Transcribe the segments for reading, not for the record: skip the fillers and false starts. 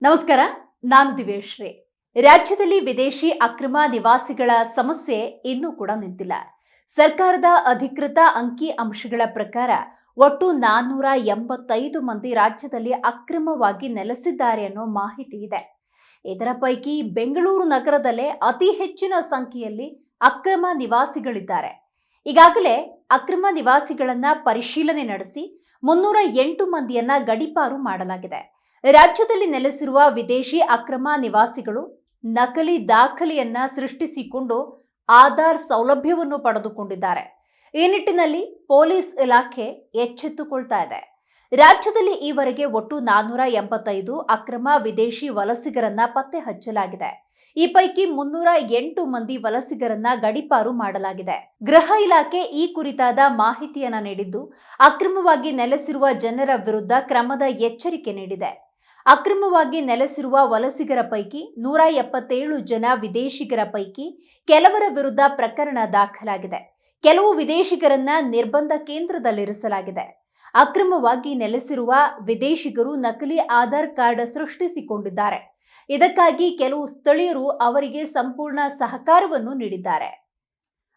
ನಮಸ್ಕಾರ, ನಾನು ದಿವ್ಯಶ್ರೀ. ರಾಜ್ಯದಲ್ಲಿ ವಿದೇಶಿ ಅಕ್ರಮ ನಿವಾಸಿಗಳ ಸಮಸ್ಯೆ ಇನ್ನೂ ಕೂಡ ನಿಂತಿಲ್ಲ. ಸರ್ಕಾರದ ಅಧಿಕೃತ ಅಂಕಿ ಅಂಶಗಳ ಪ್ರಕಾರ ಒಟ್ಟು 485 ಮಂದಿ ರಾಜ್ಯದಲ್ಲಿ ಅಕ್ರಮವಾಗಿ ನೆಲೆಸಿದ್ದಾರೆ ಅನ್ನೋ ಮಾಹಿತಿ ಇದೆ. ಇದರ ಪೈಕಿ ಬೆಂಗಳೂರು ನಗರದಲ್ಲೇ ಅತಿ ಹೆಚ್ಚಿನ ಸಂಖ್ಯೆಯಲ್ಲಿ ಅಕ್ರಮ ನಿವಾಸಿಗಳಿದ್ದಾರೆ. ಈಗಾಗಲೇ ಅಕ್ರಮ ನಿವಾಸಿಗಳನ್ನ ಪರಿಶೀಲನೆ ನಡೆಸಿ 308 ಮಂದಿಯನ್ನ ಗಡೀಪಾರು ಮಾಡಲಾಗಿದೆ. ರಾಜ್ಯದಲ್ಲಿ ನೆಲೆಸಿರುವ ವಿದೇಶಿ ಅಕ್ರಮ ನಿವಾಸಿಗಳು ನಕಲಿ ದಾಖಲೆಯನ್ನ ಸೃಷ್ಟಿಸಿಕೊಂಡು ಆಧಾರ್ ಸೌಲಭ್ಯವನ್ನು ಪಡೆದುಕೊಂಡಿದ್ದಾರೆ. ಈ ನಿಟ್ಟಿನಲ್ಲಿ ಪೊಲೀಸ್ ಇಲಾಖೆ ಎಚ್ಚೆತ್ತುಕೊಳ್ತಾ ಇದೆ. ರಾಜ್ಯದಲ್ಲಿ ಈವರೆಗೆ ಒಟ್ಟು 485 ಅಕ್ರಮ ವಿದೇಶಿ ವಲಸಿಗರನ್ನ ಪತ್ತೆ ಹಚ್ಚಲಾಗಿದೆ. ಈ ಪೈಕಿ 308 ಮಂದಿ ವಲಸಿಗರನ್ನ ಗಡೀಪಾರು ಮಾಡಲಾಗಿದೆ. ಗೃಹ ಇಲಾಖೆ ಈ ಕುರಿತಾದ ಮಾಹಿತಿಯನ್ನ ನೀಡಿದ್ದು, ಅಕ್ರಮವಾಗಿ ನೆಲೆಸಿರುವ ಜನರ ವಿರುದ್ಧ ಕ್ರಮದ ಎಚ್ಚರಿಕೆ ನೀಡಿದೆ. ಅಕ್ರಮವಾಗಿ ನೆಲೆಸಿರುವ ವಲಸಿಗರ ಪೈಕಿ 177 ಜನ ವಿದೇಶಿಗರ ಪೈಕಿ ಕೆಲವರ ವಿರುದ್ಧ ಪ್ರಕರಣ ದಾಖಲಾಗಿದೆ. ಕೆಲವು ವಿದೇಶಿಗರನ್ನ ನಿರ್ಬಂಧ ಕೇಂದ್ರದಲ್ಲಿರಿಸಲಾಗಿದೆ. ಅಕ್ರಮವಾಗಿ ನೆಲೆಸಿರುವ ವಿದೇಶಿಗರು ನಕಲಿ ಆಧಾರ್ ಕಾರ್ಡ್ ಸೃಷ್ಟಿಸಿಕೊಂಡಿದ್ದಾರೆ. ಇದಕ್ಕಾಗಿ ಕೆಲವು ಸ್ಥಳೀಯರು ಅವರಿಗೆ ಸಂಪೂರ್ಣ ಸಹಕಾರವನ್ನು ನೀಡಿದ್ದಾರೆ.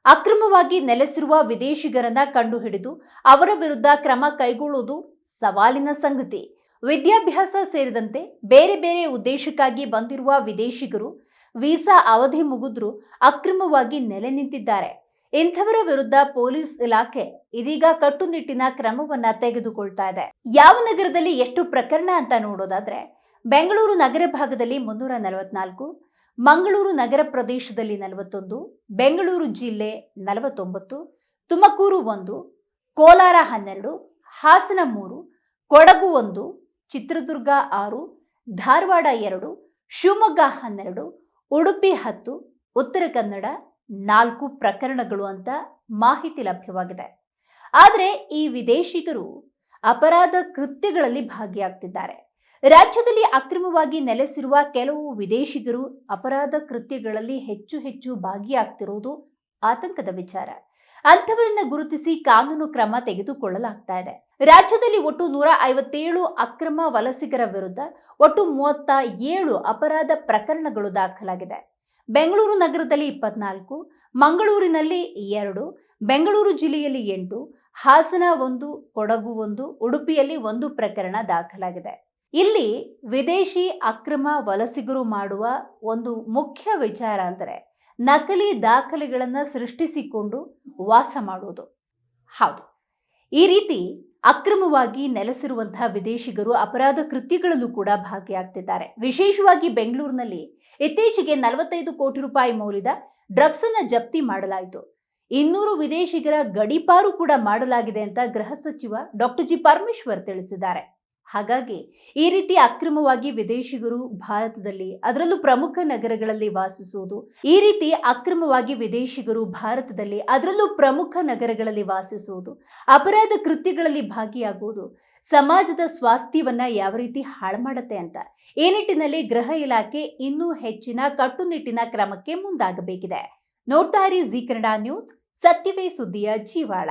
ಅಕ್ರಮವಾಗಿ ನೆಲೆಸಿರುವ ವಿದೇಶಿಗರನ್ನ ಕಂಡುಹಿಡಿದು ಅವರ ವಿರುದ್ಧ ಕ್ರಮ ಕೈಗೊಳ್ಳುವುದು ಸವಾಲಿನ ಸಂಗತಿ. ವಿದ್ಯಾಭ್ಯಾಸ ಸೇರಿದಂತೆ ಬೇರೆ ಬೇರೆ ಉದ್ದೇಶಕ್ಕಾಗಿ ಬಂದಿರುವ ವಿದೇಶಿಗರು ವೀಸಾ ಅವಧಿ ಮುಗಿದ್ರೂ ಅಕ್ರಮವಾಗಿ ನೆಲೆ ನಿಂತಿದ್ದಾರೆ. ಇಂಥವರ ವಿರುದ್ಧ ಪೊಲೀಸ್ ಇಲಾಖೆ ಇದೀಗ ಕಟ್ಟುನಿಟ್ಟಿನ ಕ್ರಮವನ್ನ ತೆಗೆದುಕೊಳ್ತಾ ಇದೆ. ಯಾವ ನಗರದಲ್ಲಿ ಎಷ್ಟು ಪ್ರಕರಣ ಅಂತ ನೋಡೋದಾದ್ರೆ, ಬೆಂಗಳೂರು ನಗರ ಭಾಗದಲ್ಲಿ 344, ಮಂಗಳೂರು ನಗರ ಪ್ರದೇಶದಲ್ಲಿ 41, ಬೆಂಗಳೂರು ಜಿಲ್ಲೆ 49, ತುಮಕೂರು 1, ಕೋಲಾರ 12, ಹಾಸನ 3, ಕೊಡಗು 1, ಚಿತ್ರದುರ್ಗ 6, ಧಾರವಾಡ 2, ಶಿವಮೊಗ್ಗ 12, ಉಡುಪಿ 10, ಉತ್ತರ ಕನ್ನಡ 4 ಪ್ರಕರಣಗಳು ಅಂತ ಮಾಹಿತಿ ಲಭ್ಯವಾಗಿದೆ. ಆದರೆ ಈ ವಿದೇಶಿಗರು ಅಪರಾಧ ಕೃತ್ಯಗಳಲ್ಲಿ ಭಾಗಿಯಾಗ್ತಿದ್ದಾರೆ. ರಾಜ್ಯದಲ್ಲಿ ಅಕ್ರಮವಾಗಿ ನೆಲೆಸಿರುವ ಕೆಲವು ವಿದೇಶಿಗರು ಅಪರಾಧ ಕೃತ್ಯಗಳಲ್ಲಿ ಹೆಚ್ಚು ಭಾಗಿಯಾಗ್ತಿರುವುದು ಆತಂಕದ ವಿಚಾರ. ಅಂಥವರನ್ನ ಗುರುತಿಸಿ ಕಾನೂನು ಕ್ರಮ ತೆಗೆದುಕೊಳ್ಳಲಾಗ್ತಾ ಇದೆ. ರಾಜ್ಯದಲ್ಲಿ ಒಟ್ಟು 157 ಅಕ್ರಮ ವಲಸಿಗರ ವಿರುದ್ಧ ಒಟ್ಟು 37 ಅಪರಾಧ ಪ್ರಕರಣಗಳು ದಾಖಲಾಗಿದೆ. ಬೆಂಗಳೂರು ನಗರದಲ್ಲಿ 24, ಮಂಗಳೂರಿನಲ್ಲಿ 2, ಬೆಂಗಳೂರು ಜಿಲ್ಲೆಯಲ್ಲಿ 8, ಹಾಸನ 1, ಕೊಡಗು 1, ಉಡುಪಿಯಲ್ಲಿ 1 ಪ್ರಕರಣ ದಾಖಲಾಗಿದೆ. ಇಲ್ಲಿ ವಿದೇಶಿ ಅಕ್ರಮ ವಲಸಿಗರು ಮಾಡುವ ಒಂದು ಮುಖ್ಯ ವಿಚಾರ ಅಂದರೆ ನಕಲಿ ದಾಖಲೆಗಳನ್ನ ಸೃಷ್ಟಿಸಿಕೊಂಡು ವಾಸ ಮಾಡುವುದು. ಹೌದು, ಈ ರೀತಿ ಅಕ್ರಮವಾಗಿ ನೆಲೆಸಿರುವಂತಹ ವಿದೇಶಿಗರು ಅಪರಾಧ ಕೃತ್ಯಗಳಲ್ಲೂ ಕೂಡ ಭಾಗಿಯಾಗ್ತಿದ್ದಾರೆ. ವಿಶೇಷವಾಗಿ ಬೆಂಗಳೂರಿನಲ್ಲಿ ಇತ್ತೀಚೆಗೆ 45 ಕೋಟಿ ರೂಪಾಯಿ ಮೌಲ್ಯದ ಡ್ರಗ್ಸ್ ಅನ್ನ ಜಪ್ತಿ ಮಾಡಲಾಯಿತು. 200 ವಿದೇಶಿಗರ ಗಡೀಪಾರು ಕೂಡ ಮಾಡಲಾಗಿದೆ ಅಂತ ಗೃಹ ಸಚಿವ ಡಾಕ್ಟರ್ ಜಿ ಪರಮೇಶ್ವರ್ ತಿಳಿಸಿದ್ದಾರೆ. ಹಾಗಾಗಿ ಈ ರೀತಿ ಅಕ್ರಮವಾಗಿ ವಿದೇಶಿಗರು ಭಾರತದಲ್ಲಿ, ಅದರಲ್ಲೂ ಪ್ರಮುಖ ನಗರಗಳಲ್ಲಿ ವಾಸಿಸುವುದು, ಈ ರೀತಿ ಅಕ್ರಮವಾಗಿ ವಿದೇಶಿಗರು ಭಾರತದಲ್ಲಿ, ಅದರಲ್ಲೂ ಪ್ರಮುಖ ನಗರಗಳಲ್ಲಿ ವಾಸಿಸುವುದು, ಅಪರಾಧ ಕೃತ್ಯಗಳಲ್ಲಿ ಭಾಗಿಯಾಗುವುದು ಸಮಾಜದ ಸ್ವಾಸ್ಥ್ಯವನ್ನ ಯಾವ ರೀತಿ ಹಾಳು ಮಾಡುತ್ತೆ ಅಂತ ಈ ನಿಟ್ಟಿನಲ್ಲಿ ಗೃಹ ಇಲಾಖೆ ಇನ್ನೂ ಹೆಚ್ಚಿನ ಕಟ್ಟುನಿಟ್ಟಿನ ಕ್ರಮಕ್ಕೆ ಮುಂದಾಗಬೇಕಿದೆ. ನೋಡ್ತಾ ಇರಿ ಜಿ ಕನ್ನಡ ನ್ಯೂಸ್, ಸತ್ಯವೇ ಸುದ್ದಿಯ ಜೀವಾಳ.